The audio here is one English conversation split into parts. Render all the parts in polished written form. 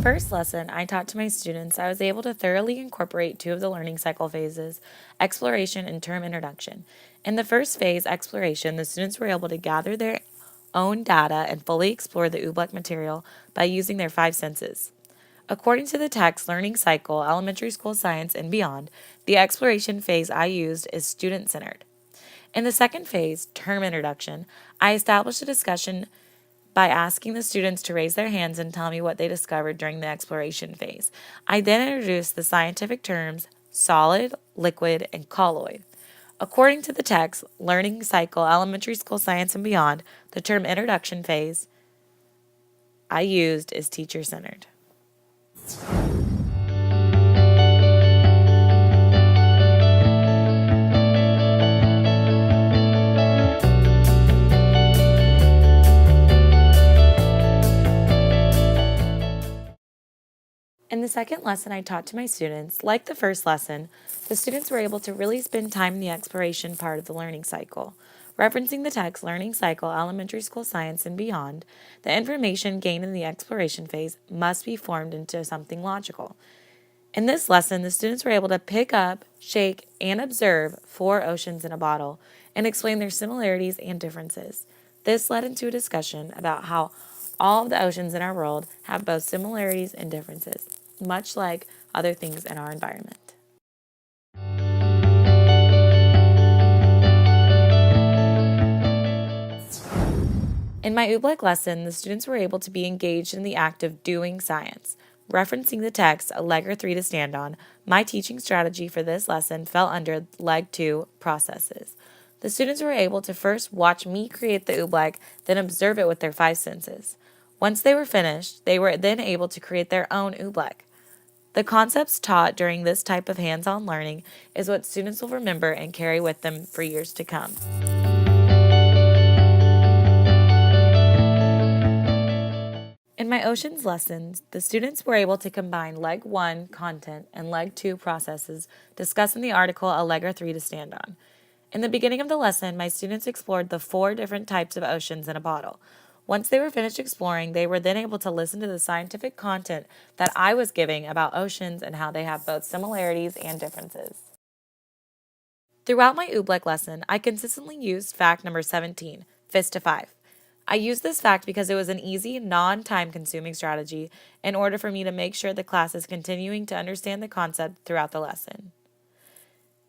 first lesson I taught to my students, I was able to thoroughly incorporate two of the learning cycle phases, exploration and term introduction. In the first phase, exploration, the students were able to gather their own data and fully explore the Oobleck material by using their five senses. According to the text Learning Cycle, Elementary School Science and Beyond, the exploration phase I used is student-centered. In the second phase, term introduction, I established a discussion by asking the students to raise their hands and tell me what they discovered during the exploration phase. I then introduced the scientific terms solid, liquid, and colloid. According to the text, Learning Cycle, Elementary School Science and Beyond, the term introduction phase I used is teacher-centered. In the second lesson I taught to my students, like the first lesson, the students were able to really spend time in the exploration part of the learning cycle. Referencing the text Learning Cycle, Elementary School Science and Beyond, the information gained in the exploration phase must be formed into something logical. In this lesson, the students were able to pick up, shake, and observe 4 oceans in a bottle and explain their similarities and differences. This led into a discussion about how all of the oceans in our world have both similarities and differences, much like other things in our environment. In my Oobleck lesson, the students were able to be engaged in the act of doing science. Referencing the text, a leg or 3 to stand on, my teaching strategy for this lesson fell under leg 2, processes. The students were able to first watch me create the Oobleck, then observe it with their 5 senses. Once they were finished, they were then able to create their own Oobleck. The concepts taught during this type of hands-on learning is what students will remember and carry with them for years to come. In my oceans lessons, the students were able to combine leg 1, content, and leg 2, processes, discussed in the article A Leg or 3 to Stand On. In the beginning of the lesson, my students explored the 4 different types of oceans in a bottle. Once they were finished exploring, they were then able to listen to the scientific content that I was giving about oceans and how they have both similarities and differences. Throughout my Oobleck lesson, I consistently used fact number 17, fist to 5. I used this fact because it was an easy, non-time-consuming strategy in order for me to make sure the class is continuing to understand the concept throughout the lesson.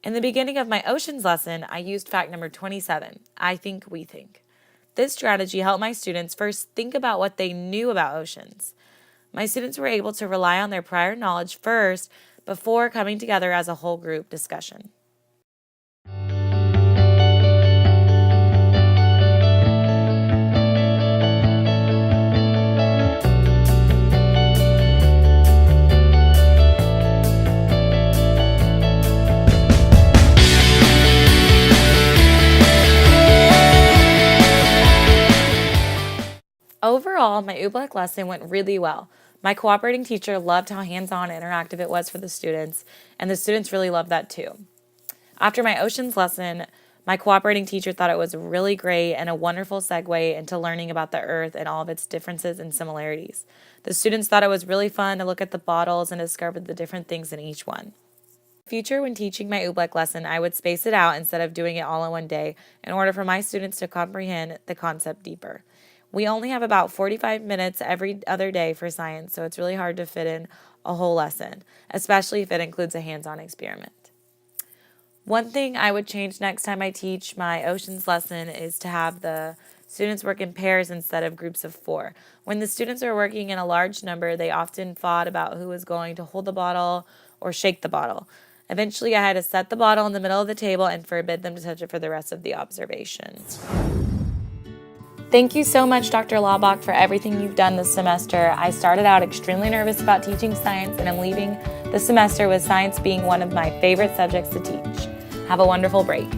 In the beginning of my oceans lesson, I used fact number 27, I think, we think. This strategy helped my students first think about what they knew about oceans. My students were able to rely on their prior knowledge first before coming together as a whole group discussion. Overall, my Oobleck lesson went really well. My cooperating teacher loved how hands-on and interactive it was for the students, and the students really loved that too. After my oceans lesson, my cooperating teacher thought it was really great and a wonderful segue into learning about the earth and all of its differences and similarities. The students thought it was really fun to look at the bottles and discover the different things in each one. In the future, when teaching my Oobleck lesson, I would space it out instead of doing it all in one day in order for my students to comprehend the concept deeper. We only have about 45 minutes every other day for science, so it's really hard to fit in a whole lesson, especially if it includes a hands-on experiment. One thing I would change next time I teach my oceans lesson is to have the students work in pairs instead of groups of 4. When the students are working in a large number, they often fought about who was going to hold the bottle or shake the bottle. Eventually, I had to set the bottle in the middle of the table and forbid them to touch it for the rest of the observation. Thank you so much, Dr. Laubach, for everything you've done this semester. I started out extremely nervous about teaching science, and I'm leaving the semester with science being one of my favorite subjects to teach. Have a wonderful break.